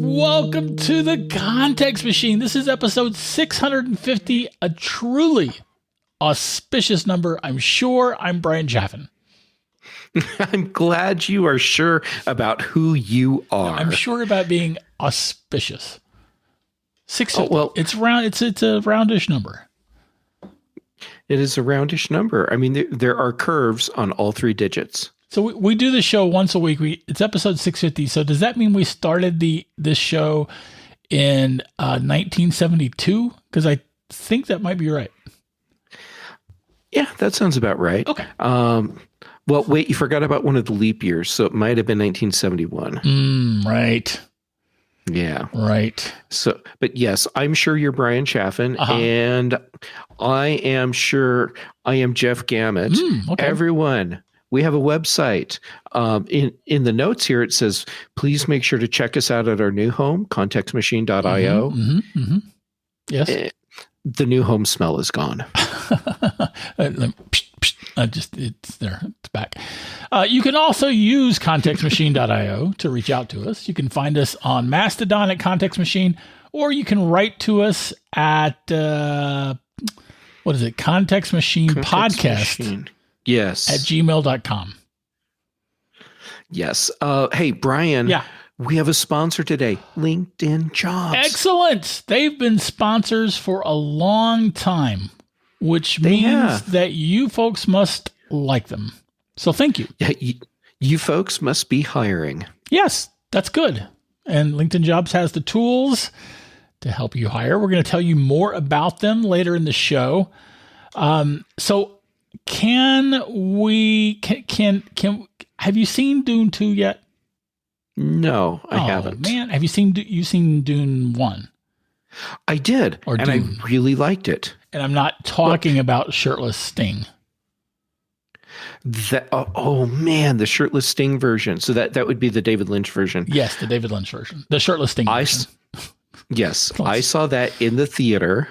Welcome to the Context Machine. This is episode 650, a truly auspicious number. I'm sure. I'm Bryan Jeff. I'm glad you are sure about who you are. I'm sure about being auspicious. 650. Oh, well, it's round. It's a roundish number. It is a roundish number. I mean, there are curves on all three digits. So we do the show once a week. It's episode 650. So does that mean we started this show in 1972? Because I think that might be right. Yeah, that sounds about right. Okay. Well, wait, you forgot about one of the leap years, so it might have been 1971. Right. Yeah. Right. So, but yes, I'm sure you're Bryan Chaffin, and I am sure I am Jeff Gamet. Okay. Everyone, we have a website. In the notes here, it says, please make sure to check us out at our new home, contextmachine.io. Yes. The new home smell is gone. It's there. It's back. You can also use contextmachine.io to reach out to us. You can find us on Mastodon at Context Machine, or you can write to us at, what is it? Context Machine Podcast. Yes. At gmail.com. Yes. Hey, Bryan. Yeah. We have a sponsor today, LinkedIn Jobs. Excellent. They've been sponsors for a long time, which means that you folks must like them. So thank you. Yeah, you folks must be hiring. Yes, that's good. And LinkedIn Jobs has the tools to help you hire. We're going to tell you more about them later in the show. So can have you seen Dune 2 yet? No, I haven't. Man, have you seen Dune 1? I did, or and Dune. I really liked it. And I'm not talking about shirtless Sting. Oh man, the shirtless Sting version. So that would be the David Lynch version. Yes, the David Lynch version. The shirtless Sting version. Yes, I saw that in the theater,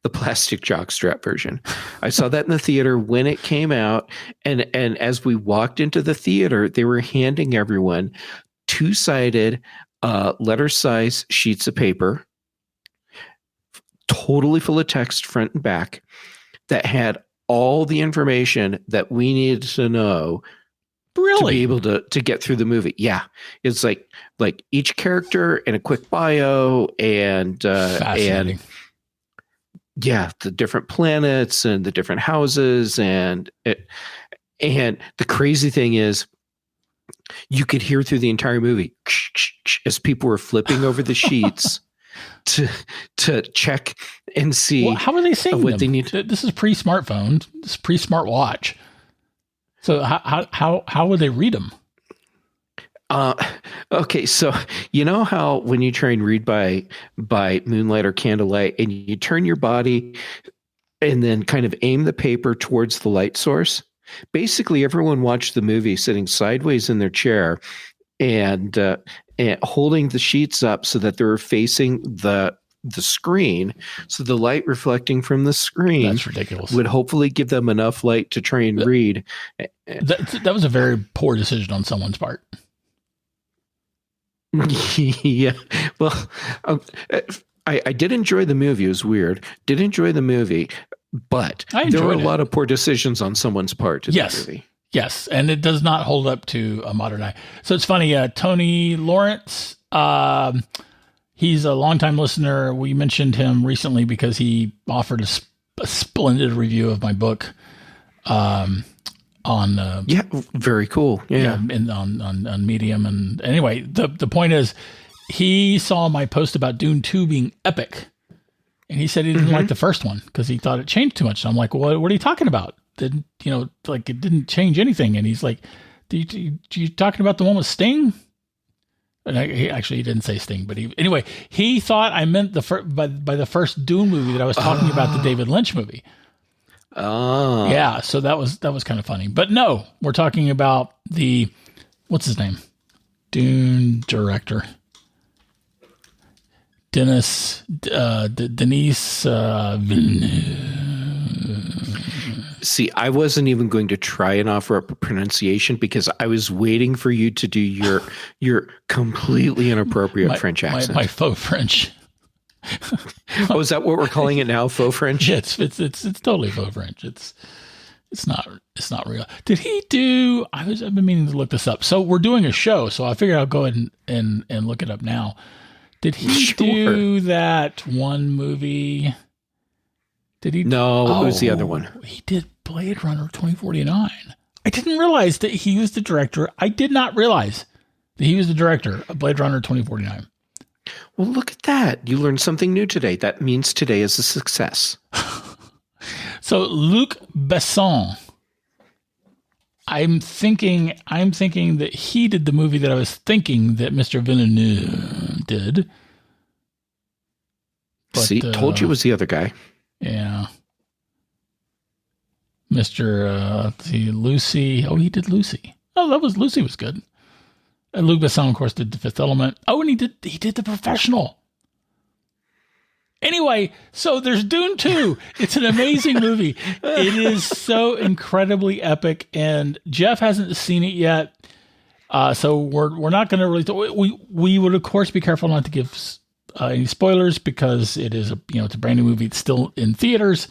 the plastic jockstrap version. I saw that in the theater when it came out, and as we walked into the theater, they were handing everyone two-sided letter size sheets of paper, totally full of text front and back, that had all the information that we needed to know to be able to get through the movie. Yeah. It's like each character and a quick bio and fascinating. Yeah, the different planets and the different houses and the crazy thing is you could hear through the entire movie as people were flipping over the sheets to check and see. Well, how are they seeing what them? they need. This is pre-smartphone. This is pre-smart watch. So how would they read them? Okay, so you know how when you try and read by moonlight or candlelight, and you turn your body and then kind of aim the paper towards the light source. Basically, everyone watched the movie sitting sideways in their chair and holding the sheets up so that they were facing the screen. So the light reflecting from the screen, that's ridiculous, would hopefully give them enough light to try and read. That was a very poor decision on someone's part. Yeah. Well, I did enjoy the movie. It was weird. Did enjoy the movie. But there were a lot of poor decisions on someone's part in the movie. Yes, and it does not hold up to a modern eye. So it's funny, Tony Lawrence, he's a longtime listener. We mentioned him recently because he offered a splendid review of my book on very cool. Yeah. On Medium. And anyway, the point is he saw my post about Dune 2 being epic. And he said he didn't like the first one because he thought it changed too much. So I'm like, well, what are you talking about? It didn't change anything. And he's like, you talking about the one with Sting? And he didn't say Sting, but he thought I meant by the first Dune movie that I was talking about, the David Lynch movie. Oh, yeah. So that was kind of funny, but no, we're talking about what's his name? Dune director. Denise Villeneuve. See, I wasn't even going to try and offer up a pronunciation because I was waiting for you to do your completely inappropriate French accent. My faux French. Oh, is that what we're calling it now? Faux French? Yeah, it's totally faux French. It's not real. Did he do? I've been meaning to look this up. So we're doing a show, so I figured I'll go ahead and look it up now. Did he do that one movie? Did he? No, it was the other one. He did Blade Runner 2049. I didn't realize that he was the director. I did not realize that he was the director of Blade Runner 2049. Well, look at that. You learned something new today. That means today is a success. So Luc Besson. I'm thinking that he did the movie that I was thinking that Mr. Villeneuve did. But, see, told you it was the other guy. Yeah. Mr. Lucy. Oh, he did Lucy. Oh, Lucy was good. And Luc Besson, of course, did The Fifth Element. Oh, and he did The Professional. Anyway, so there's Dune 2. It's an amazing movie. It is so incredibly epic, and Jeff hasn't seen it yet. So we're not going to really. We would of course be careful not to give any spoilers because it is it's a brand new movie. It's still in theaters,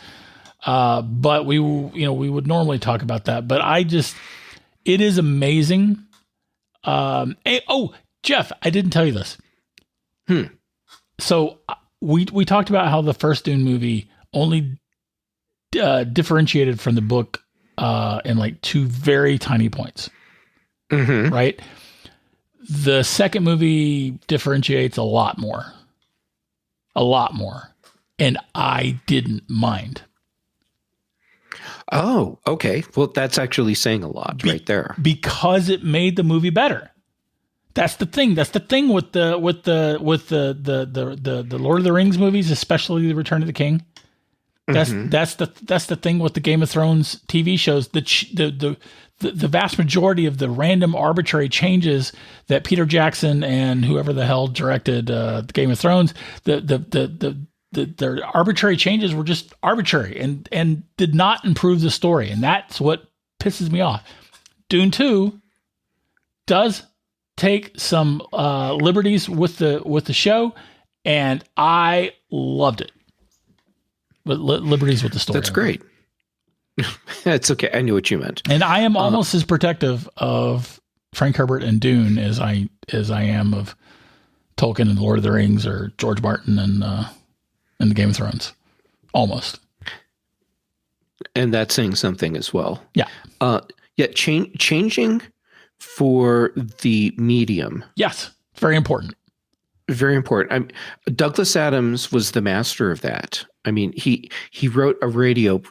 but we would normally talk about that. But it is amazing. Jeff, I didn't tell you this. So we talked about how the first Dune movie only differentiated from the book in like two very tiny points. Mm-hmm. Right? The second movie differentiates a lot more. And I didn't mind. Oh, okay. Well, that's actually saying a lot right there. Because it made the movie better. That's the thing. That's the thing with the Lord of the Rings movies, especially The Return of the King. That's the thing with the Game of Thrones TV shows. The vast majority of the random arbitrary changes that Peter Jackson and whoever the hell directed the Game of Thrones, their arbitrary changes were just arbitrary and did not improve the story, and that's what pisses me off. Dune 2 does take some liberties with the show, and I loved it. But liberties with the story. That's great. That's okay. I knew what you meant. And I am almost as protective of Frank Herbert and Dune as I am of Tolkien and Lord of the Rings or George Martin and the Game of Thrones. Almost. And that's saying something as well. Yeah. Changing for the medium. Yes. Very important. Very important. Douglas Adams was the master of that. I mean, he wrote a radio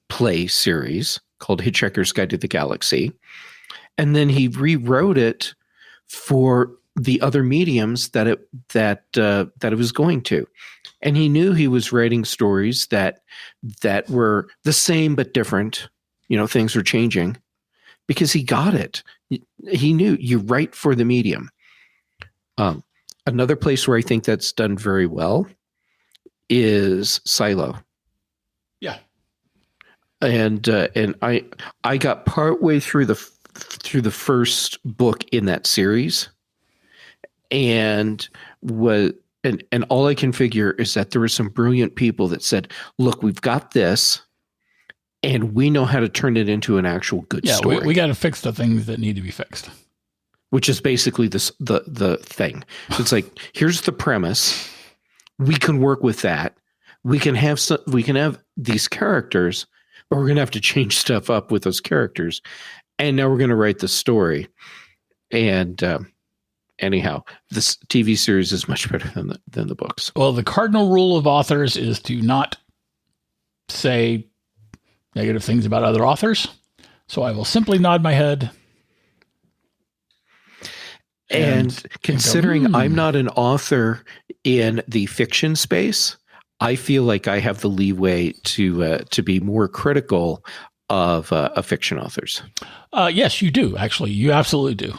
play series called Hitchhiker's Guide to the Galaxy, and then he rewrote it for the other mediums that it was going to. And he knew he was writing stories that were the same but different. Things were changing because he got it. He knew you write for the medium. Another place where I think that's done very well is Silo. Yeah. And I got partway through the first book in that series, and all I can figure is that there were some brilliant people that said, "Look, we've got this, and we know how to turn it into an actual good story. Yeah, we got to fix the things that need to be fixed." Which is basically the thing. So it's like, here's the premise. We can work with that. We can have these characters, but we're going to have to change stuff up with those characters. And now we're going to write the story. And anyhow, this TV series is much better than the books. Well, the cardinal rule of authors is to not say negative things about other authors. So I will simply nod my head. And considering I'm not an author in the fiction space, I feel like I have the leeway to be more critical of fiction authors. Yes, you do. Actually, you absolutely do.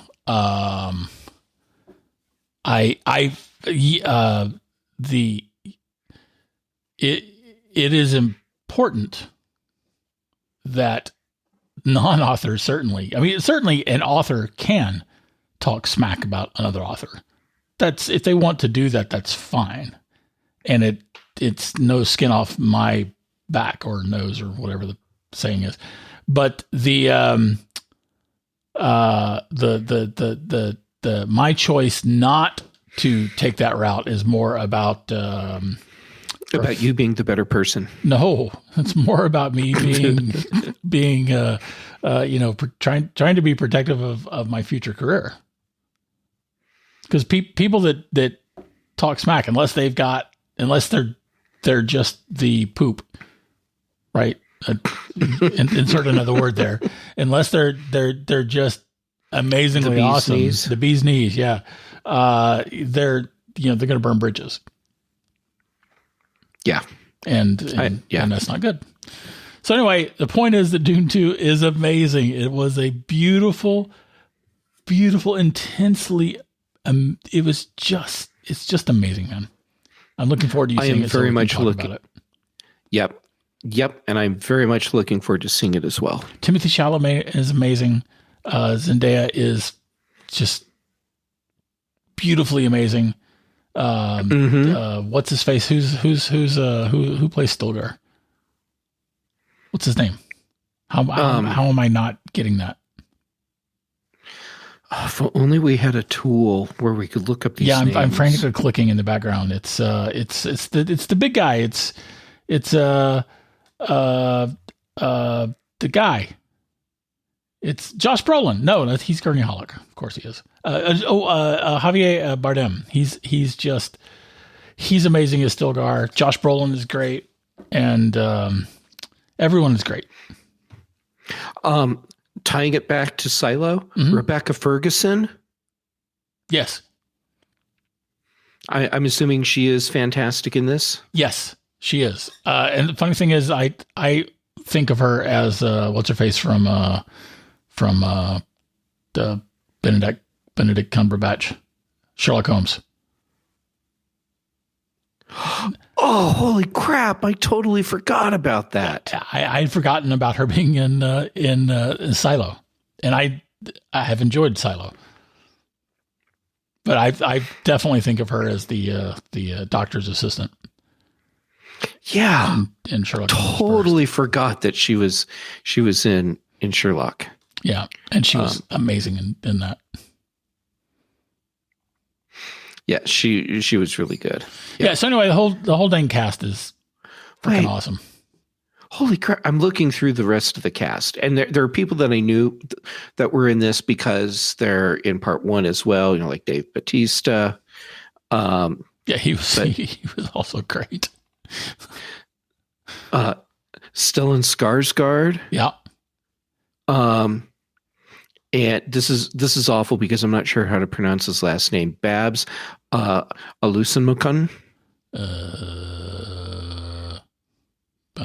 It is important that non-authors certainly, I mean, certainly an author can talk smack about another author. That's, if they want to do that, that's fine. And it's no skin off my back or nose or whatever the saying is. But the my choice not to take that route is more about you being the better person. No, it's more about me being trying to be protective of my future career. Because people that talk smack, unless they're just the poop, right? Insert another word there. Unless they're just amazingly awesome. Knees. The bee's knees, yeah. They're going to burn bridges. Yeah. And that's not good. So anyway, the point is that Dune 2 is amazing. It was a beautiful, intensely, it's just amazing, man. I'm looking forward to you seeing it. I am very much looking about it. Yep. And I'm very much looking forward to seeing it as well. Timothée Chalamet is amazing. Zendaya is just beautifully amazing. What's his face? Who plays Stilgar? What's his name? How am I not getting that? If only we had a tool where we could look up these names. I'm frantically clicking in the background. It's the big guy. It's the guy. It's Josh Brolin. No, he's Gurney Halleck. Of course he is. Javier Bardem. He's amazing as Stilgar. Josh Brolin is great, and everyone is great. Tying it back to Silo, Rebecca Ferguson. Yes, I'm assuming she is fantastic in this. Yes, she is. And the funny thing is, I think of her as what's her face from the Benedict Cumberbatch, Sherlock Holmes. Oh, holy crap! I totally forgot about that. I'd forgotten about her being in Silo, and I have enjoyed Silo. But I definitely think of her as the doctor's assistant. Yeah, in Sherlock. Totally forgot that she was in Sherlock. Yeah, and she was amazing in that. Yeah, she was really good. Yeah. So anyway, the whole dang cast is freaking awesome. Holy crap! I'm looking through the rest of the cast, and there are people that I knew that were in this because they're in part one as well. Like Dave Bautista. He was also great. Stellan Skarsgård. Yeah. And this is awful because I'm not sure how to pronounce his last name. Babs Alusanmukun.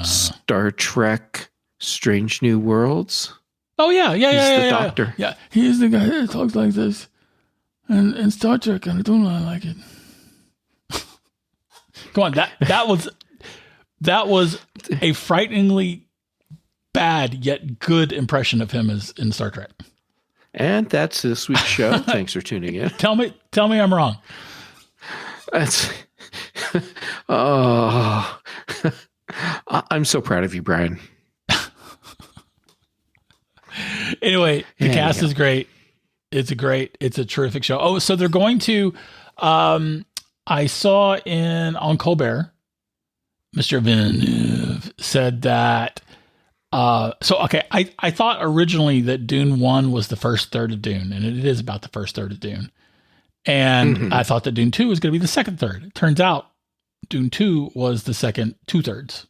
Star Trek Strange New Worlds. Oh yeah. He's the doctor. Yeah, he's the guy that talks like this. And Star Trek, and I don't like it. Come on, that was a frighteningly bad yet good impression of him as in Star Trek. And that's this week's show. Thanks for tuning in. Tell me I'm wrong. That's I'm so proud of you, Brian. Anyway, the cast is great. It's a terrific show. Oh, so they're going to I saw on Colbert, Mr. Villeneuve said that I thought originally that Dune 1 was the first third of Dune, and it is about the first third of Dune. And I thought that Dune 2 was going to be the second third. It turns out Dune 2 was the second 2/3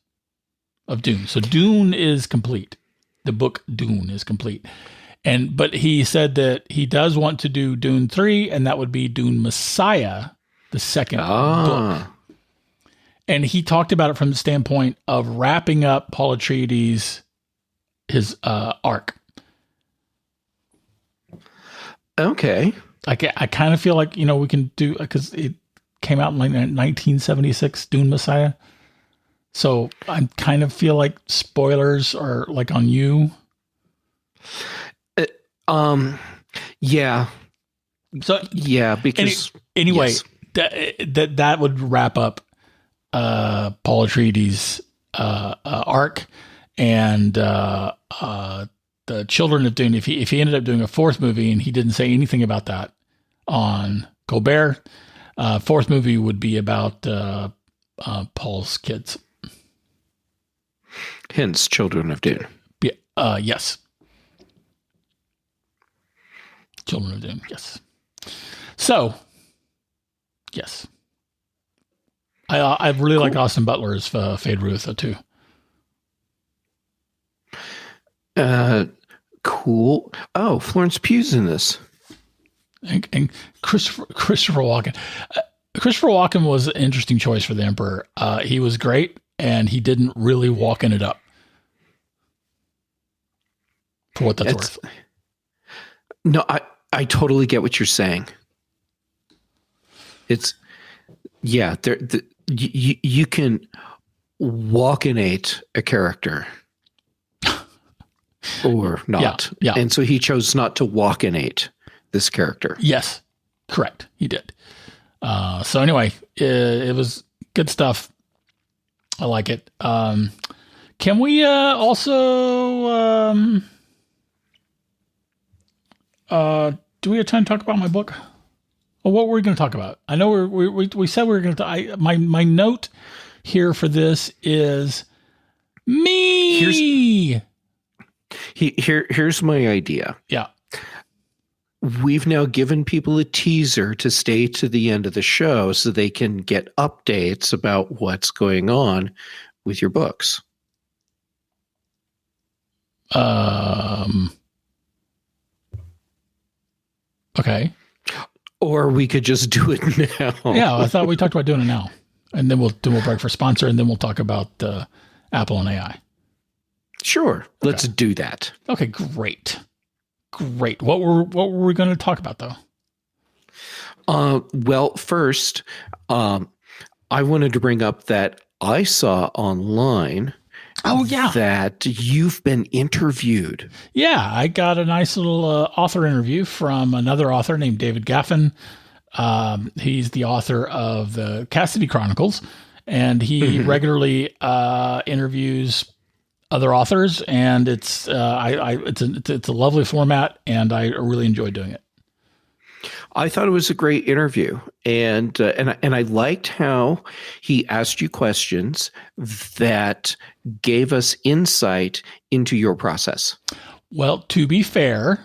of Dune. So Dune is complete. The book Dune is complete. But he said that he does want to do Dune 3, and that would be Dune Messiah, the second book. And he talked about it from the standpoint of wrapping up Paul Atreides' his arc. Okay. I kind of feel like, we can do, because it came out in like 1976, Dune Messiah. So I kind of feel like spoilers are like on you. Yeah. So Yeah, because anyway, yes. that would wrap up Paul Atreides' arc and the Children of Dune. If he ended up doing a fourth movie and he didn't say anything about that on Colbert, fourth movie would be about Paul's kids. Hence, Children of Dune. Yes. Children of Dune, yes. So, yes. I really like Austin Butler's Fade Rutha too. Cool. Oh, Florence Pugh's in this. And Christopher Walken. Christopher Walken was an interesting choice for the Emperor. He was great, and he didn't really walk in it up. For what that's worth. No, I totally get what you're saying. It's you can walkinate a character or not. Yeah. And so he chose not to walkinate this character. Yes, correct. He did. So anyway, it was good stuff. I like it. Can we also do we have time to talk about my book? Or what were we going to talk about? I know we said we were going to. My note here for this is me. Here's my idea. Yeah. We've now given people a teaser to stay to the end of the show so they can get updates about what's going on with your books. Okay. Or we could just do it now. Yeah, I thought we talked about doing it now, and then we'll break for sponsor, and then we'll talk about Apple and AI. Sure, let's do that. Okay, great. What were we going to talk about though? Well, first, I wanted to bring up that I saw online. Oh yeah, that you've been interviewed. Yeah, I got a nice little author interview from another author named David Gaffin. He's the author of the Cassidy Chronicles, and he regularly interviews other authors, and it's a lovely format, and I really enjoyed doing it. I thought it was a great interview, and I liked how he asked you questions that gave us insight into your process. Well, to be fair,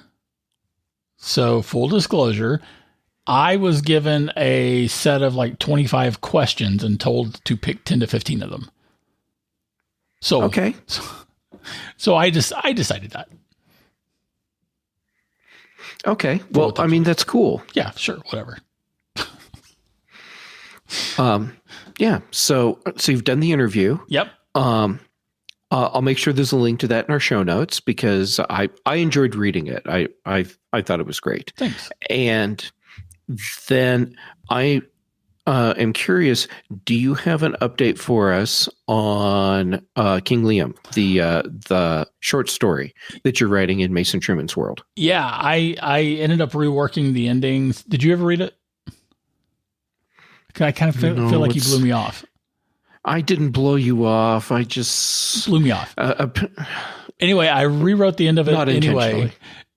so full disclosure, I was given a set of like 25 questions and told to pick 10 to 15 of them. So okay, so I decided that. Okay. Well, I mean, that's cool. Yeah, sure. Whatever. Yeah. So you've done the interview. Yep. I'll make sure there's a link to that in our show notes because I enjoyed reading it. I thought it was great. Thanks. And then I am curious, do you have an update for us on King Liam, the short story that you're writing in Mason Truman's world? Yeah, I ended up reworking the endings. Did you ever read it? I kind of feel like you blew me off. I didn't blow you off. I just blew me off. Anyway, I rewrote the end of it anyway,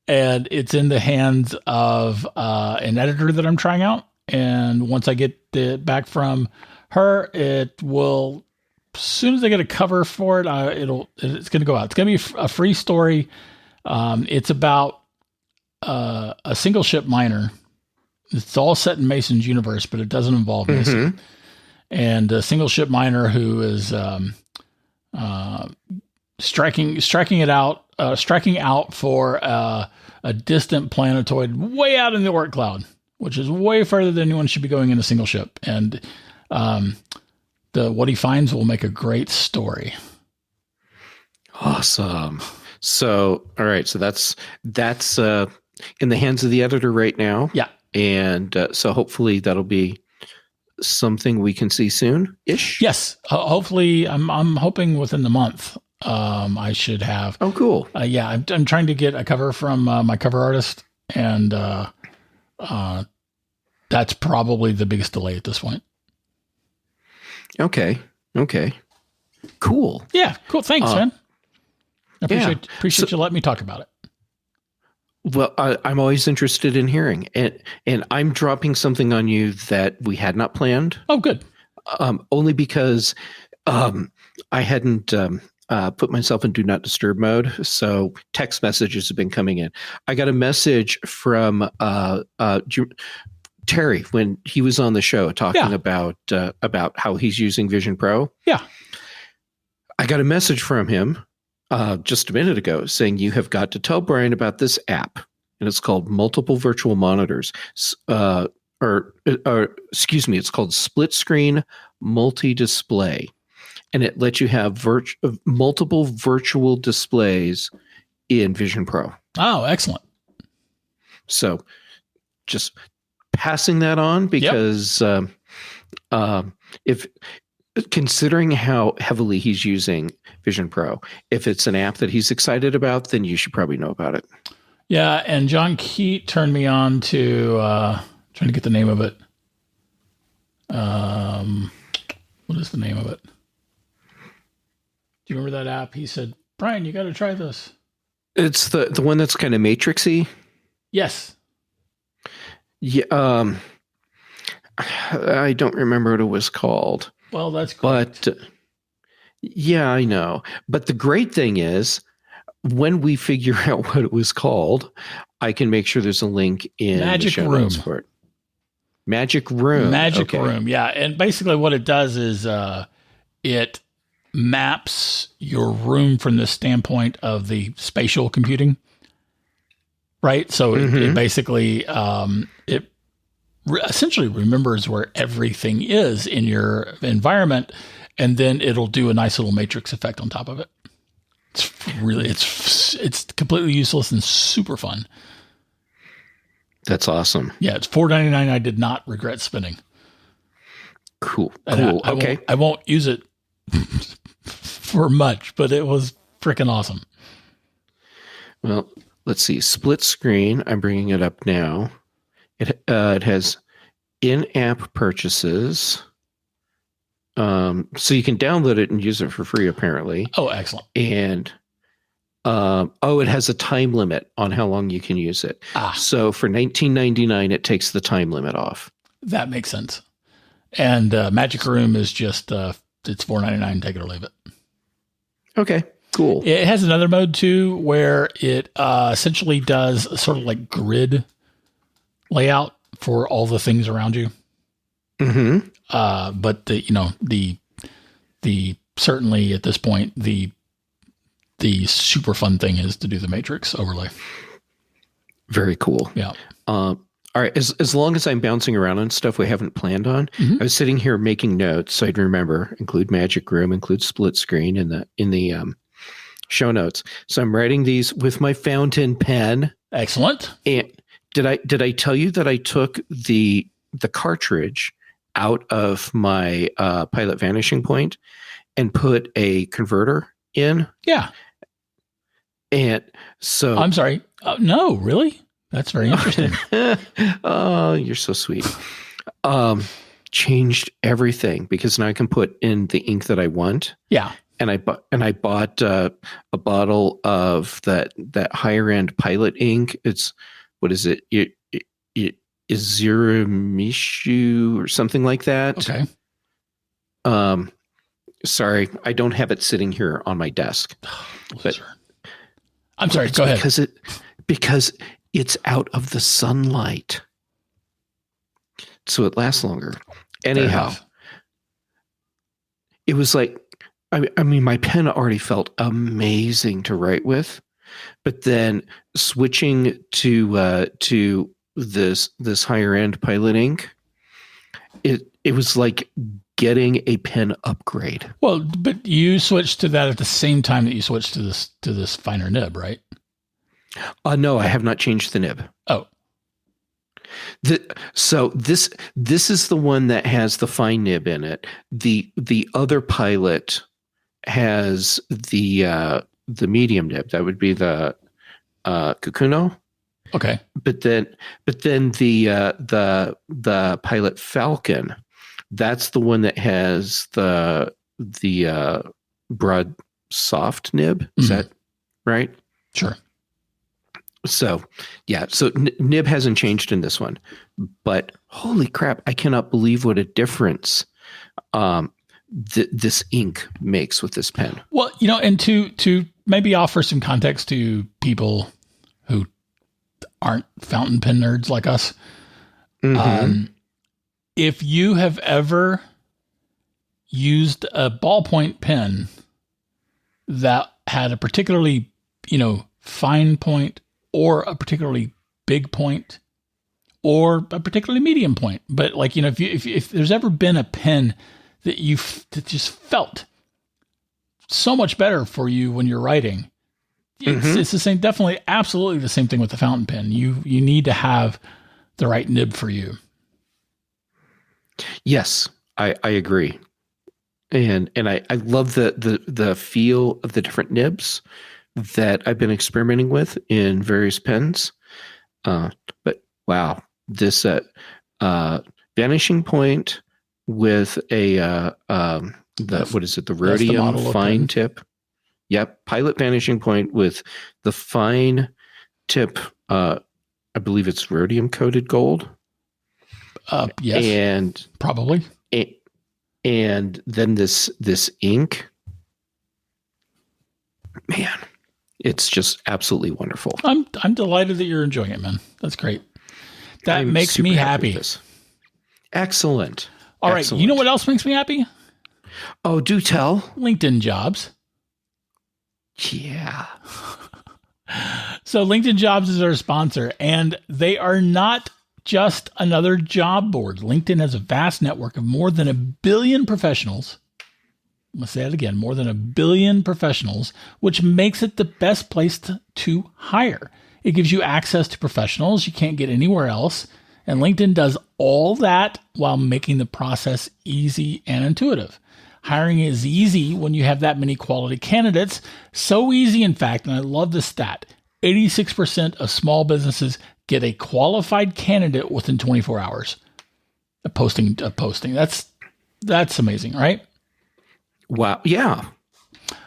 and it's in the hands of an editor that I'm trying out. And once I get it back from her, it will, as soon as I get a cover for it, it's going to go out. It's going to be a free story. It's about a single ship miner. It's all set in Mason's universe, but it doesn't involve Mason. And a single ship miner who is striking out for a distant planetoid way out in the Oort cloud, which is way further than anyone should be going in a single ship. And what he finds will make a great story. Awesome. So, all right. So that's in the hands of the editor right now. Yeah. And so hopefully that'll be something we can see soon-ish? Yes. Hopefully, I'm hoping within the month. I should have. Oh, cool. Yeah, I'm trying to get a cover from my cover artist, and that's probably the biggest delay at this point. Okay. Cool. Yeah, cool. Thanks, man. I appreciate So- you letting me talk about it. Well, I'm always interested in hearing, and I'm dropping something on you that we had not planned. Oh, good. Only because I hadn't put myself in do not disturb mode, so text messages have been coming in. I got a message from Terry when he was on the show talking about how he's using Vision Pro. Yeah. I got a message from him just a minute ago saying you have got to tell Bryan about this app, and it's called Multiple Virtual Monitors, or excuse me, it's called Split Screen Multi-Display, and it lets you have multiple virtual displays in Vision Pro. Oh, excellent. So, just passing that on because if considering how heavily he's using Vision Pro, if it's an app that he's excited about, then you should probably know about it. Yeah, and John Keat turned me on to trying to get the name of it. What is the name of it? Do you remember that app? He said, "Bryan, you got to try this." It's the one that's kind of matrixy. Yes. Yeah. I don't remember what it was called. Well, that's correct. But yeah, I know. But the great thing is, when we figure out what it was called, I can make sure there's a link in Magic the show Room. notes for it. Magic Room. Magic Room. Yeah. And basically what it does is it maps your room from the standpoint of the spatial computing. Right. So it basically, essentially remembers where everything is in your environment, and then it'll do a nice little matrix effect on top of it. It's really, it's completely useless and super fun. That's awesome. Yeah, it's $4.99. I did not regret spending. Cool. And Okay. I won't use it for much, but it was freaking awesome. Well, let's see. Split screen. I'm bringing it up now. It has in-app purchases. So you can download it and use it for free, apparently. Oh, excellent. And it has a time limit on how long you can use it. So for $19.99, it takes the time limit off. That makes sense. And Magic Room is just it's $4.99. Take it or leave it. Okay, cool. It has another mode too, where it essentially does sort of like grid layout for all the things around you. Mm-hmm. But the certainly at this point, the super fun thing is to do the matrix overlay. Very cool. Yeah. All right. As long as I'm bouncing around on stuff we haven't planned on, I was sitting here making notes so I'd remember, include Magic Room, include Split Screen in the show notes. So I'm writing these with my fountain pen. Excellent. And did I tell you that I took the cartridge out of my Pilot Vanishing Point and put a converter in? Yeah. And so I'm sorry. No, really? That's very interesting. Oh, you're so sweet. Changed everything because now I can put in the ink that I want. Yeah. And I bought a bottle of that higher end Pilot ink. It's, what is it? It is Ziramishu or something like that. Okay. Sorry, I don't have it sitting here on my desk. But I'm sorry. Go ahead. Because it's out of the sunlight, so it lasts longer. Anyhow, it was like, I mean, my pen already felt amazing to write with, but then switching to this higher end Pilot ink, it was like getting a pen upgrade. Well, but you switched to that at the same time that you switched to this finer nib, right? No, I have not changed the nib. Oh. So this is the one that has the fine nib in it. The other Pilot has the medium nib. That would be the Kakuno. Okay. But then the Pilot Falcon, that's the one that has the broad soft nib. Is that right? Sure. So, yeah. So nib hasn't changed in this one, but holy crap! I cannot believe what a difference this ink makes with this pen. Well, and to maybe offer some context to people who aren't fountain pen nerds like us, if you have ever used a ballpoint pen that had a particularly, fine point, or a particularly big point, or a particularly medium point. But if there's ever been a pen that that just felt so much better for you when you're writing, it's the same, definitely, absolutely the same thing with the fountain pen. You need to have the right nib for you. Yes, I agree. And I love the feel of the different nibs that I've been experimenting with in various pens. But wow, this vanishing point with a what is it? The rhodium fine tip. Yep, Pilot vanishing point with the fine tip. I believe it's rhodium coated gold. Yes, and probably. And then this ink, man. It's just absolutely wonderful. I'm delighted that you're enjoying it, man. That's great. That makes me happy. Excellent. All right. You know what else makes me happy? Oh, do tell. LinkedIn Jobs. Yeah. So LinkedIn Jobs is our sponsor, and they are not just another job board. LinkedIn has a vast network of more than 1 billion professionals. I'm going to say that again, more than 1 billion professionals, which makes it the best place to hire. It gives you access to professionals you can't get anywhere else. And LinkedIn does all that while making the process easy and intuitive. Hiring is easy when you have that many quality candidates. So easy, in fact, and I love this stat, 86% of small businesses get a qualified candidate within 24 hours. A posting. That's amazing, right? Wow. Yeah.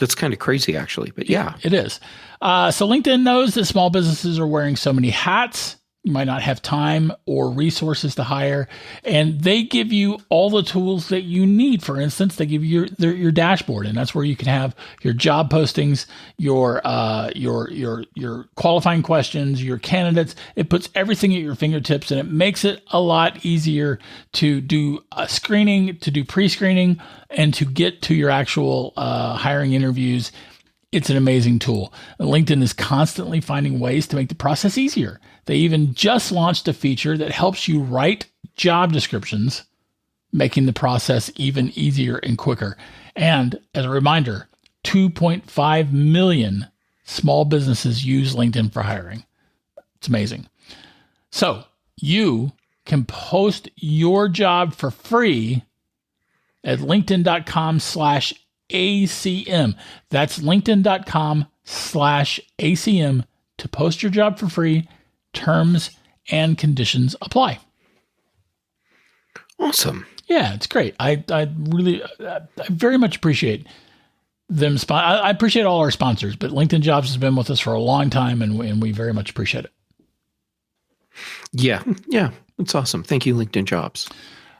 That's kind of crazy, actually. But yeah. It is. So LinkedIn knows that small businesses are wearing so many hats. You might not have time or resources to hire. And they give you all the tools that you need. For instance, they give you your dashboard. And that's where you can have your job postings, your qualifying questions, your candidates. It puts everything at your fingertips, and it makes it a lot easier to do screening, to do pre-screening, and to get to your actual hiring interviews. It's an amazing tool. LinkedIn is constantly finding ways to make the process easier. They even just launched a feature that helps you write job descriptions, making the process even easier and quicker. And as a reminder, 2.5 million small businesses use LinkedIn for hiring. It's amazing. So you can post your job for free at linkedin.com/ACM. That's linkedin.com/ACM to post your job for free. Terms and conditions apply. Awesome. Yeah, it's great. I very much appreciate them. I appreciate all our sponsors, but LinkedIn Jobs has been with us for a long time, and we very much appreciate it. Yeah. It's awesome. Thank you, LinkedIn Jobs.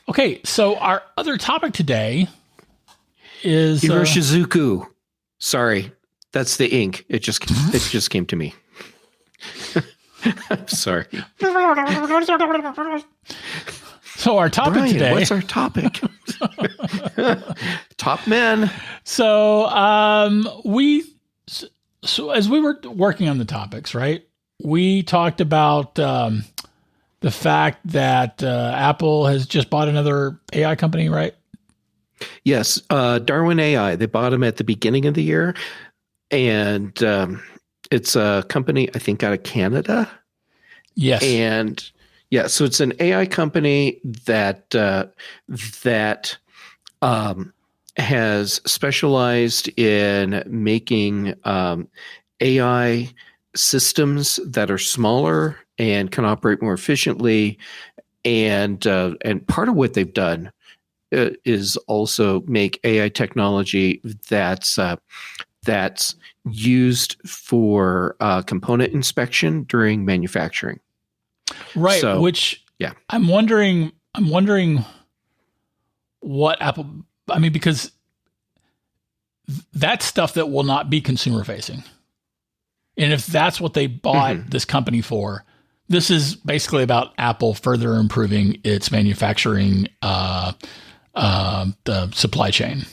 Okay, so our other topic today is Hiroshizuku. Sorry, that's the ink. It just came to me. I'm sorry. So our topic Bryan, today. What's our topic? Top men. So as we were working on the topics, right? We talked about the fact that Apple has just bought another AI company, right? Yes, DarwinAI. They bought them at the beginning of the year, and it's a company I think out of Canada. Yes, and Yeah, so it's an AI company that has specialized in making AI systems that are smaller and can operate more efficiently. And part of what they've done is also make AI technology that's used for component inspection during manufacturing. Right. So, which yeah. I'm wondering what Apple, I mean, because that's stuff that will not be consumer facing. And if that's what they bought this company for, this is basically about Apple further improving its manufacturing, the supply chain.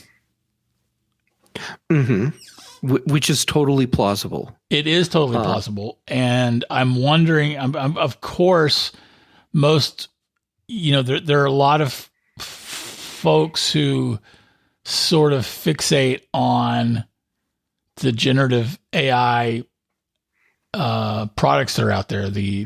Which is totally plausible. It is totally plausible. And I'm wondering, of course, most, there are a lot of folks who sort of fixate on the generative AI products that are out there, the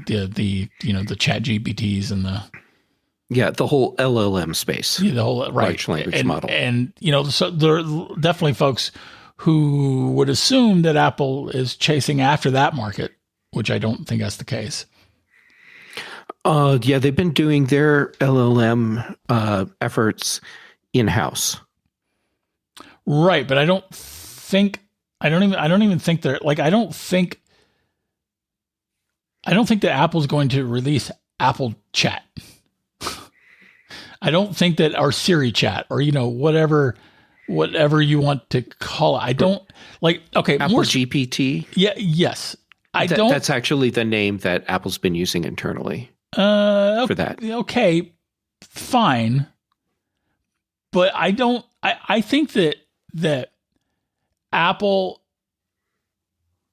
chat GPTs and the whole LLM space, the whole large language model. And, so there are definitely folks who would assume that Apple is chasing after that market, which I don't think that's the case. They've been doing their LLM efforts in-house. Right, but I don't even think they're like, I don't think that Apple's going to release Apple Chat. I don't think that our Siri Chat or whatever you want to call it. I don't like. Okay, Apple GPT. Yeah. Yes. That's actually the name that Apple's been using internally for that. Okay, fine. But I don't. I think that Apple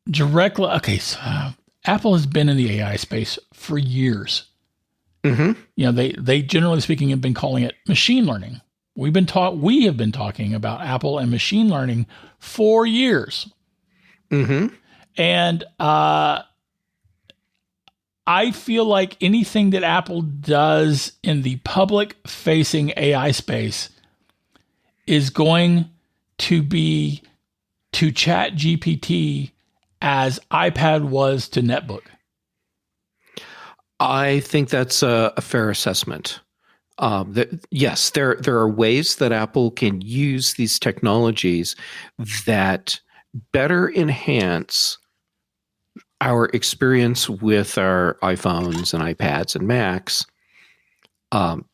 directly. Okay, so Apple has been in the AI space for years. They generally speaking have been calling it machine learning. We have been talking about Apple and machine learning for years. And I feel like anything that Apple does in the public facing AI space is going to be to Chat GPT as iPad was to Netbook. I think that's a fair assessment. Yes, there are ways that Apple can use these technologies that better enhance our experience with our iPhones and iPads and Macs. And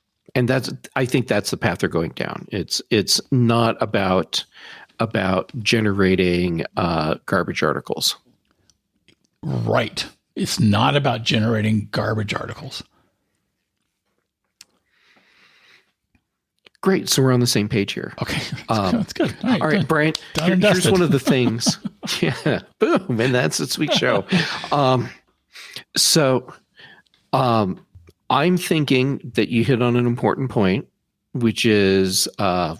I think that's the path they're going down. It's not about generating garbage articles. Right. It's not about generating garbage articles. Great. So we're on the same page here. Okay. That's good. All right, Brian, here's one of the things. Yeah. Boom. And that's a sweet show. I'm thinking that you hit on an important point, which is not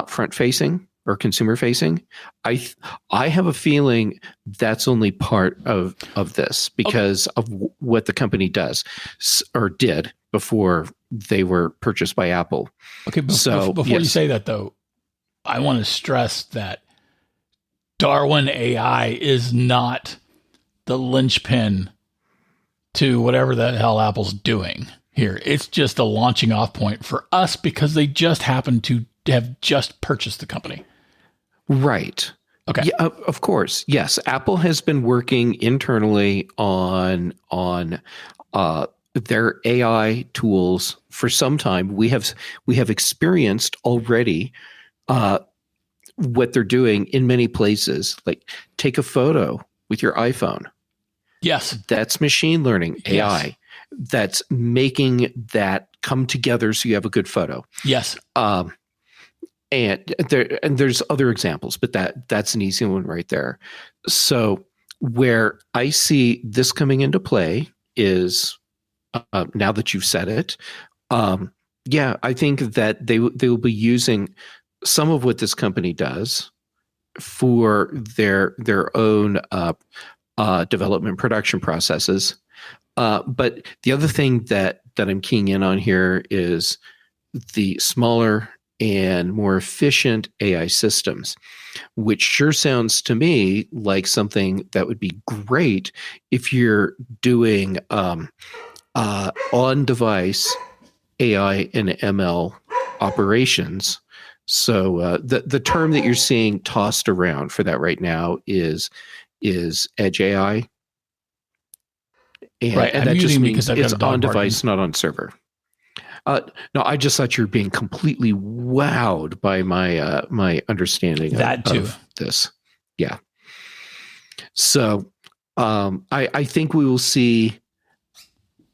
front facing or consumer facing. I have a feeling that's only part of this because of what the company does or did before they were purchased by Apple. Okay, before you say that though, I want to stress that DarwinAI is not the linchpin to whatever the hell Apple's doing here. It's just a launching off point for us because they just happen to have just purchased the company. Right. Okay. Yeah, of course. Yes. Apple has been working internally on their AI tools for some time. We have experienced already what they're doing in many places. Like take a photo with your iPhone. Yes. That's machine learning AI. Yes. That's making that come together so you have a good photo. Yes. And there's other examples, but that's an easy one right there. So where I see this coming into play is now that you've said it, I think that they will be using some of what this company does for their own development production processes, But the other thing that I'm keying in on here is the smaller and more efficient AI systems, which sure sounds to me like something that would be great if you're doing on-device AI and ML operations. So the term that you're seeing tossed around for that right now is edge AI. And that just means it's on device, not on server. No, I just thought you were being completely wowed by my my understanding of this. Yeah. So I think we will see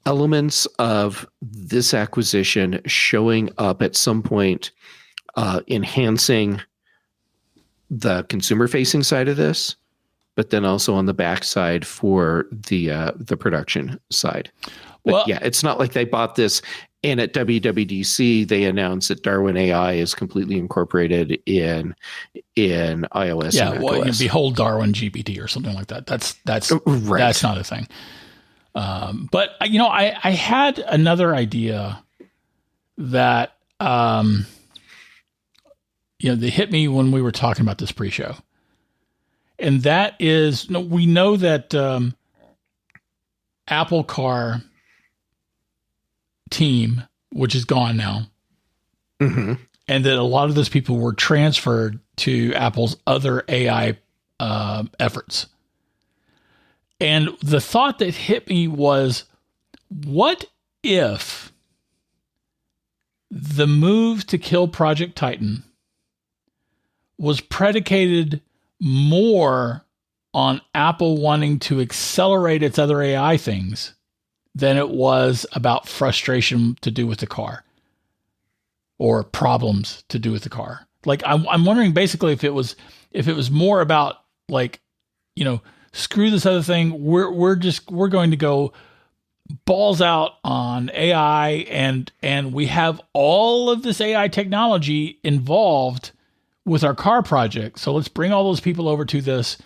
elements of this acquisition showing up at some point, enhancing the consumer-facing side of this, but then also on the backside for the production side. But yeah, it's not like they bought this and at WWDC they announced that DarwinAI is completely incorporated in iOS. Yeah, and well, macOS. behold Darwin GPT or something like that. That's right. That's not a thing. But I had another idea that that hit me when we were talking about this pre-show, and that is, we know that Apple Car team, which is gone now, and that a lot of those people were transferred to Apple's other AI efforts. And the thought that hit me was, what if the move to kill Project Titan was predicated more on Apple wanting to accelerate its other AI things than it was about frustration to do with the car or problems to do with the car? Like, I'm wondering basically if it was more about, like, screw this other thing. We're going to go balls out on AI, and we have all of this AI technology involved with our car project. So let's bring all those people over to this,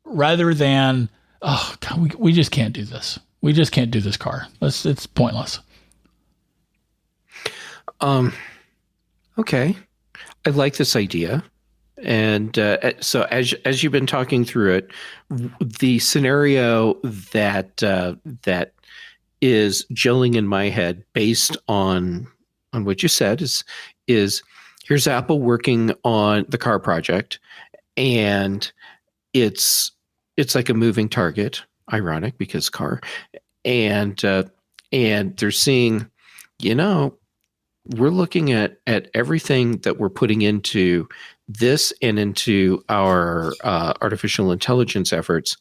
rather than, oh God, we just can't do this. We just can't do this car. It's pointless. Okay. I like this idea. And so as you've been talking through it, the scenario that is gelling in my head based on what you said is here's Apple working on the car project, and it's like a moving target. Ironic, because car, and they're seeing, we're looking at everything that we're putting into this and into our artificial intelligence efforts,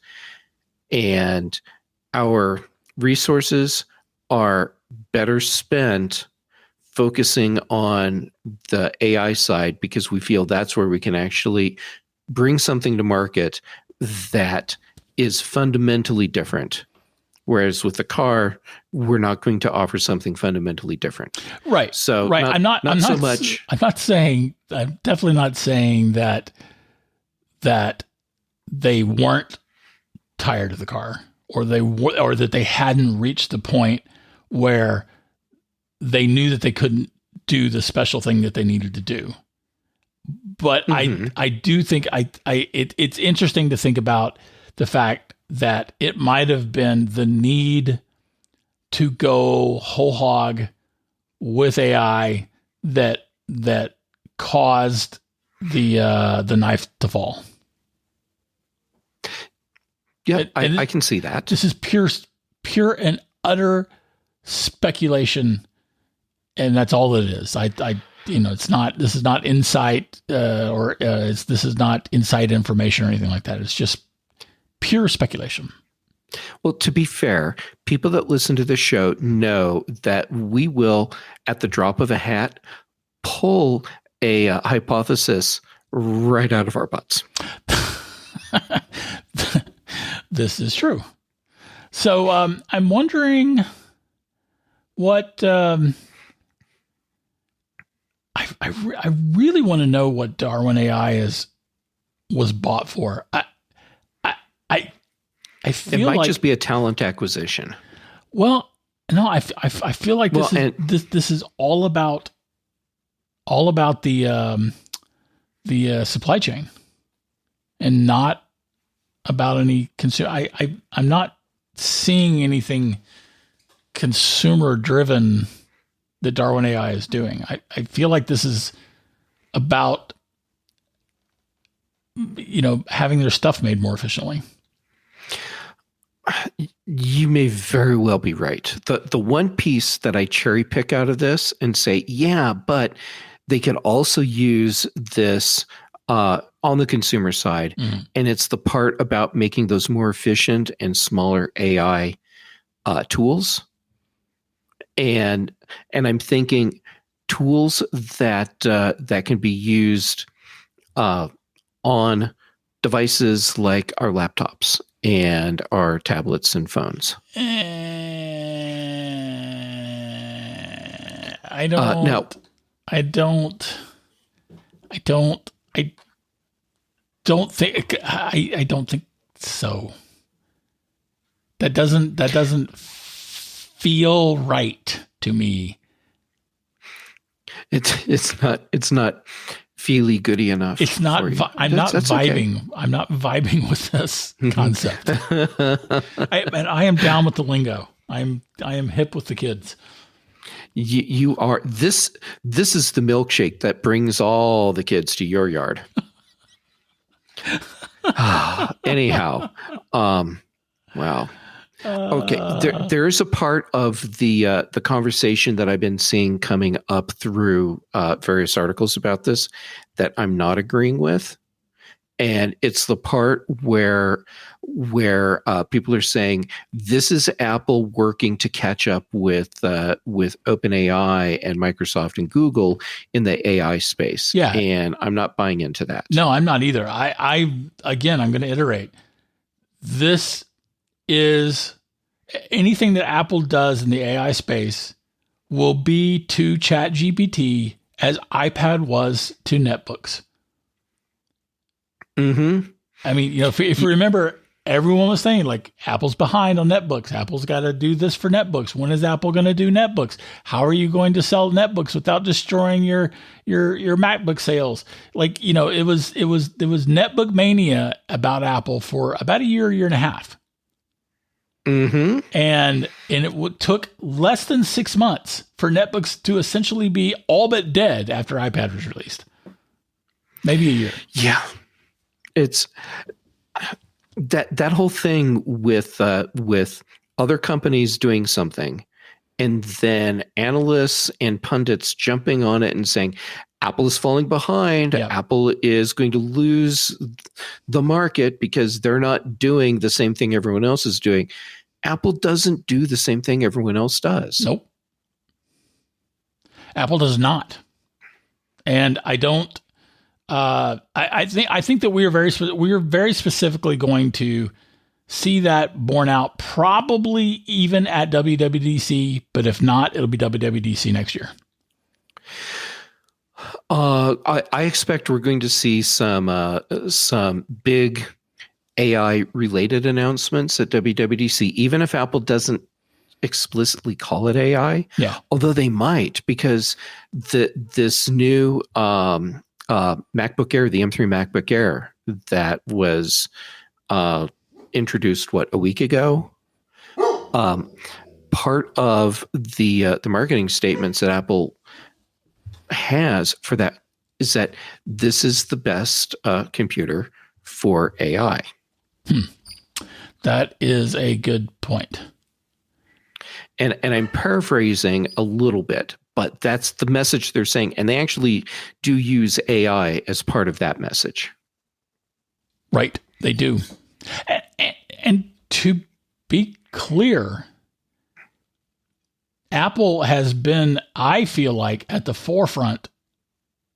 and our resources are better spent focusing on the AI side, because we feel that's where we can actually bring something to market that is fundamentally different. Whereas with the car, we're not going to offer something fundamentally different. Right. So right. I'm definitely not saying that they weren't tired of the car, or that they hadn't reached the point where they knew that they couldn't do the special thing that they needed to do. But I do think it's interesting to think about the fact that it might have been the need to go whole hog with AI that caused the knife to fall. Yeah, I can see that. This is pure and utter speculation, and that's all it is. It's not. This is not insight, this is not inside information or anything like that. It's just pure speculation. Well, to be fair, people that listen to the show know that we will, at the drop of a hat, pull a hypothesis right out of our butts. This is true. So I'm wondering what I really want to know what DarwinAI was bought for. I feel it might like just be a talent acquisition. Well, no, I feel like this is all about the supply chain and not about any consumer. I'm not seeing anything consumer driven that DarwinAI is doing. I feel like this is about, having their stuff made more efficiently. You may very well be right. The one piece that I cherry pick out of this and say, yeah, but they could also use this on the consumer side. Mm-hmm. And it's the part about making those more efficient and smaller AI tools. And I'm thinking tools that can be used on devices like our laptops and our tablets and phones. I don't think so. That doesn't feel right to me. It's not feely goody enough. It's not. I'm not vibing. Okay. I'm not vibing with this concept. And I am down with the lingo. I am hip with the kids. You are. This is the milkshake that brings all the kids to your yard. Anyhow, wow. Okay, there is a part of the conversation that I've been seeing coming up through various articles about this that I'm not agreeing with, and it's the part where people are saying this is Apple working to catch up with OpenAI and Microsoft and Google in the AI space. Yeah, and I'm not buying into that. No, I'm not either. I'm going to iterate. This is anything that Apple does in the AI space will be to ChatGPT as iPad was to netbooks. Mm-hmm. I mean, if you remember, everyone was saying like Apple's behind on netbooks. Apple's got to do this for netbooks. When is Apple going to do netbooks? How are you going to sell netbooks without destroying your MacBook sales? Like, it was netbook mania about Apple for about a year and a half. Mm-hmm. And it took less than 6 months for netbooks to essentially be all but dead after iPad was released. Maybe a year. Yeah. It's that whole thing with other companies doing something and then analysts and pundits jumping on it and saying Apple is falling behind. Yep. Apple is going to lose the market because they're not doing the same thing everyone else is doing. Apple doesn't do the same thing everyone else does. Nope. Apple does not. And I don't. I think that we are very specifically going to see that borne out, probably even at WWDC. But if not, it'll be WWDC next year. I expect we're going to see some big AI related announcements at WWDC, even if Apple doesn't explicitly call it AI. Yeah. Although they might, because this new MacBook Air, the M3 MacBook Air that was introduced a week ago. Part of the marketing statements that Apple has for that is that this is the best computer for AI. That is a good point. And I'm paraphrasing a little bit, but that's the message they're saying. And they actually do use AI as part of that message. Right. They do. And to be clear, Apple has been, I feel like, at the forefront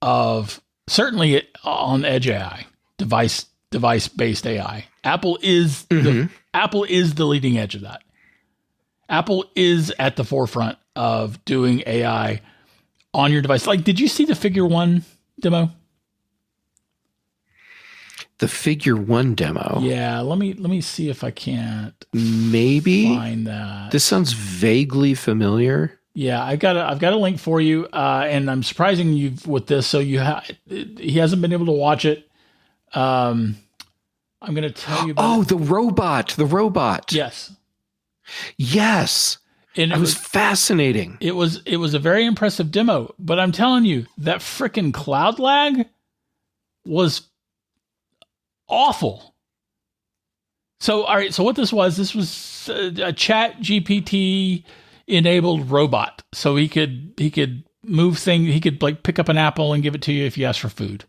of certainly on Edge AI, device-based AI. Apple is the leading edge of that. Apple is at the forefront of doing AI on your device. Like, did you see the Figure One demo? the figure one demo. Yeah, let me see if I can't maybe find that. This sounds vaguely familiar. Yeah, I've got a link for you, and I'm surprising you with this. So he hasn't been able to watch it. I'm going to tell you about the robot. Yes. And it was fascinating. It was a very impressive demo, but I'm telling you, that freaking cloud lag was awful. So, all right. So what this was a chat GPT enabled robot. So he could move things. He could like pick up an apple and give it to you if you ask for food.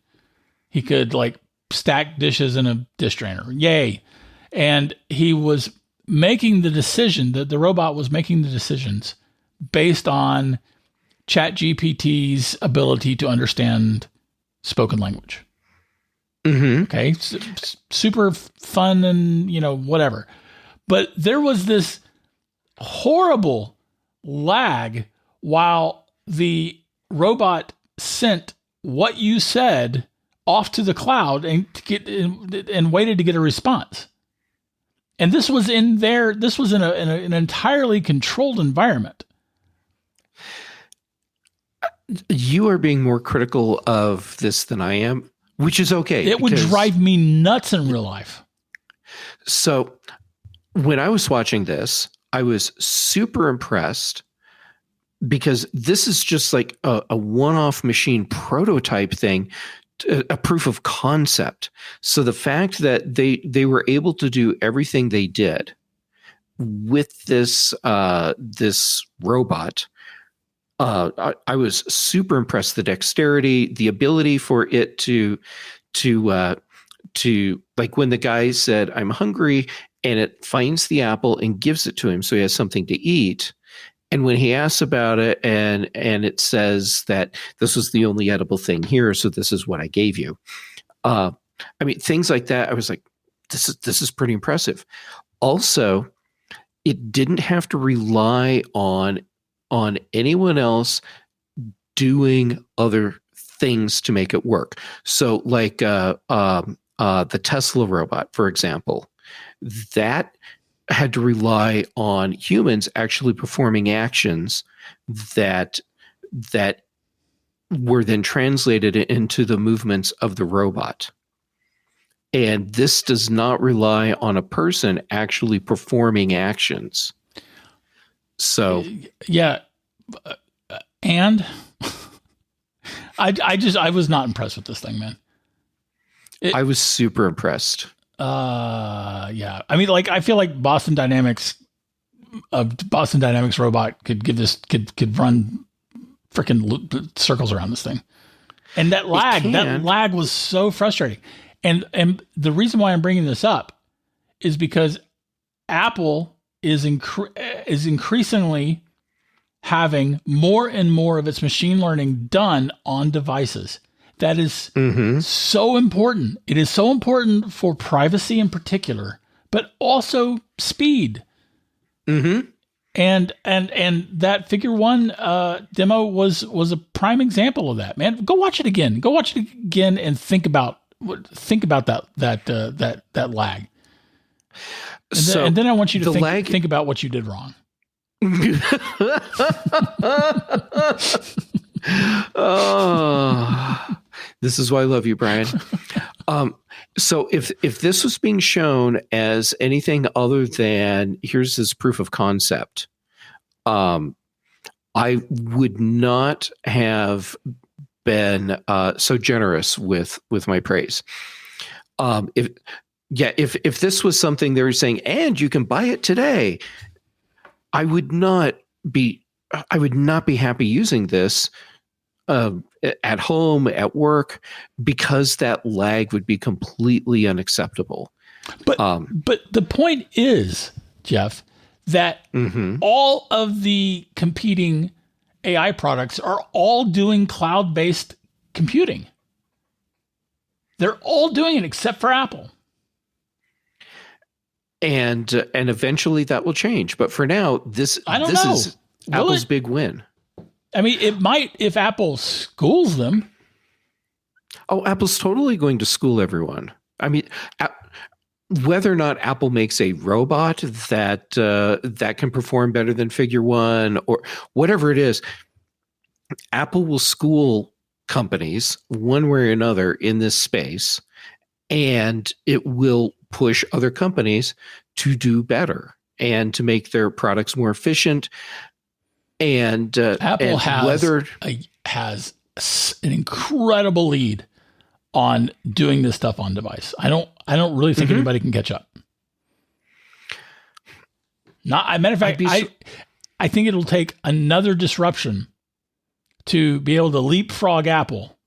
He could like stack dishes in a dish drainer. Yay. And he was making the decision that the robot was making the decisions based on chat GPT's ability to understand spoken language. Mm-hmm. Okay. Super fun and, whatever. But there was this horrible lag while the robot sent what you said off to the cloud and waited to get a response. And this was in an entirely controlled environment. You are being more critical of this than I am, which is okay. It would drive me nuts in real life. So when I was watching this, I was super impressed because this is just like a one-off machine prototype thing, a proof of concept. So the fact that they were able to do everything they did with this robot, I was super impressed. The dexterity, the ability for it to like when the guy said, "I'm hungry," and it finds the apple and gives it to him so he has something to eat. And when he asks about it and it says that this was the only edible thing here, so this is what I gave you. I mean, things like that, I was like, this is pretty impressive. Also, it didn't have to rely on anyone else doing other things to make it work. So like the Tesla robot, for example, that had to rely on humans actually performing actions that were then translated into the movements of the robot. And this does not rely on a person actually performing actions. So yeah, and I was not impressed with this thing, man. I was super impressed. Yeah. I mean, like, I feel like Boston Dynamics robot could run freaking circles around this thing. And that lag was so frustrating. And the reason why I'm bringing this up is because Apple is increasingly having more and more of its machine learning done on devices. That is so important. It is so important for privacy in particular, but also speed. Mm-hmm. And that figure one demo was a prime example of that. Man, go watch it again. Go watch it again and think about that lag. And then I want you to think about what you did wrong. Oh, this is why I love you, Brian. So if this was being shown as anything other than here's this proof of concept, I would not have been so generous with my praise. If this was something they were saying, and you can buy it today, I would not be happy using this at home, at work, because that lag would be completely unacceptable. But the point is, Jeff, that all of the competing AI products are all doing cloud-based computing. They're all doing it except for Apple. And eventually that will change. But for now, this is Apple's big win. I mean, it might if Apple schools them. Oh, Apple's totally going to school everyone. I mean, whether or not Apple makes a robot that can perform better than Figure One or whatever it is, Apple will school companies one way or another in this space, and it will push other companies to do better and to make their products more efficient. And Apple has an incredible lead on doing this stuff on device. I don't really think anybody can catch up. Not, matter of fact, I think it'll take another disruption to be able to leapfrog Apple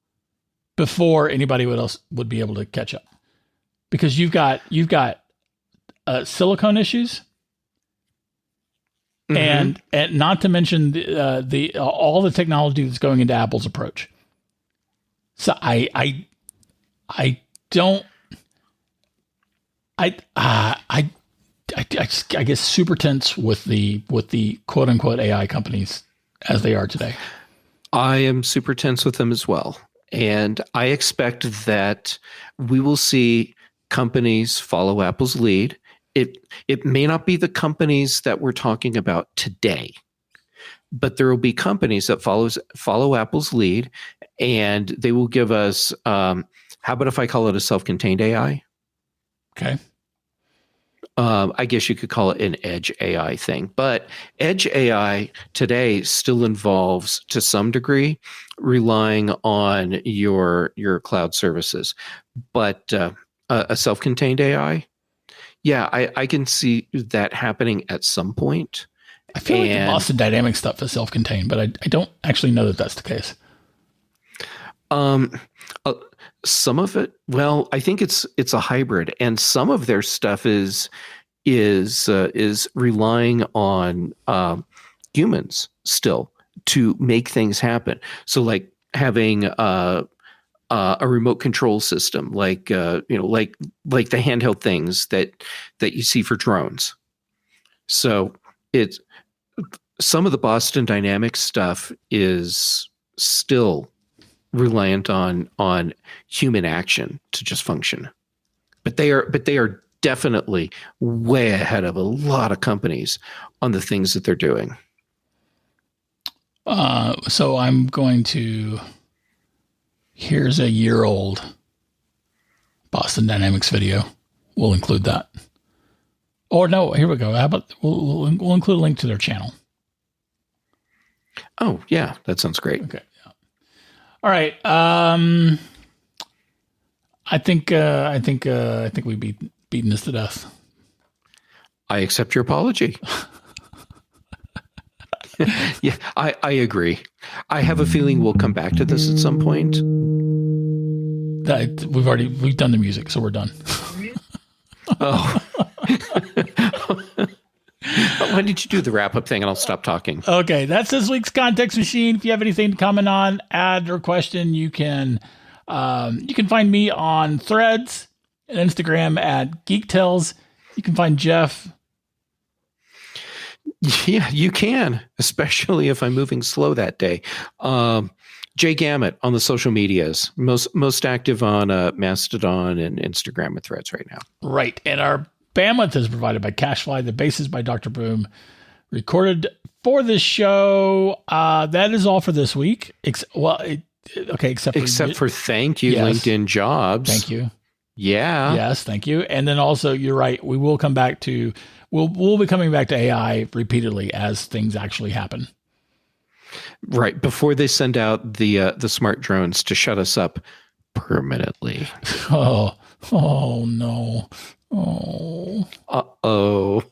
before anybody else would be able to catch up, because you've got silicone issues, and not to mention the all the technology that's going into Apple's approach. So I guess super tense with the quote unquote AI companies as they are today. I am super tense with them as well. And I expect that we will see companies follow Apple's lead. It may not be the companies that we're talking about today, but there will be companies that follow Apple's lead, and they will give us, how about if I call it a self-contained AI? Okay. I guess you could call it an edge AI thing, but edge AI today still involves, to some degree, relying on your cloud services. But a self-contained AI, yeah, I can see that happening at some point. I feel like the Boston Dynamics stuff is self-contained, but I don't actually know that that's the case. Some of it, well, I think it's a hybrid, and some of their stuff is relying on humans still to make things happen. So, like having a remote control system, like the handheld things that you see for drones. So it's some of the Boston Dynamics stuff is still reliant on human action to just function, but they are definitely way ahead of a lot of companies on the things that they're doing. So I'm going to, here's a year-old Boston Dynamics video. We'll include that. Or no, here we go. How about we'll include a link to their channel. Oh yeah, that sounds great. Okay. All right. I think we beaten this to death. I accept your apology. Yeah, I agree. I have a feeling we'll come back to this at some point. We've done the music, so we're done. Oh. Why did you do the wrap-up thing, and I'll stop talking? Okay, that's this week's Context Machine. If you have anything to comment on, add, or question, you can find me on Threads and Instagram at GeekTales. You can find Jeff. Yeah, you can, especially if I'm moving slow that day. Jay Gamet on the social medias, most active on Mastodon and Instagram and Threads right now. Right, and our bandwidth is provided by Cashfly. The bass is by Dr. Boom. Recorded for this show. That is all for this week. Except for thank you, yes. LinkedIn Jobs. Thank you. Yeah. Yes, thank you. And then also, you're right. We will come back to. We'll be coming back to AI repeatedly as things actually happen. Right before they send out the smart drones to shut us up permanently. Oh no. Oh. Uh-oh.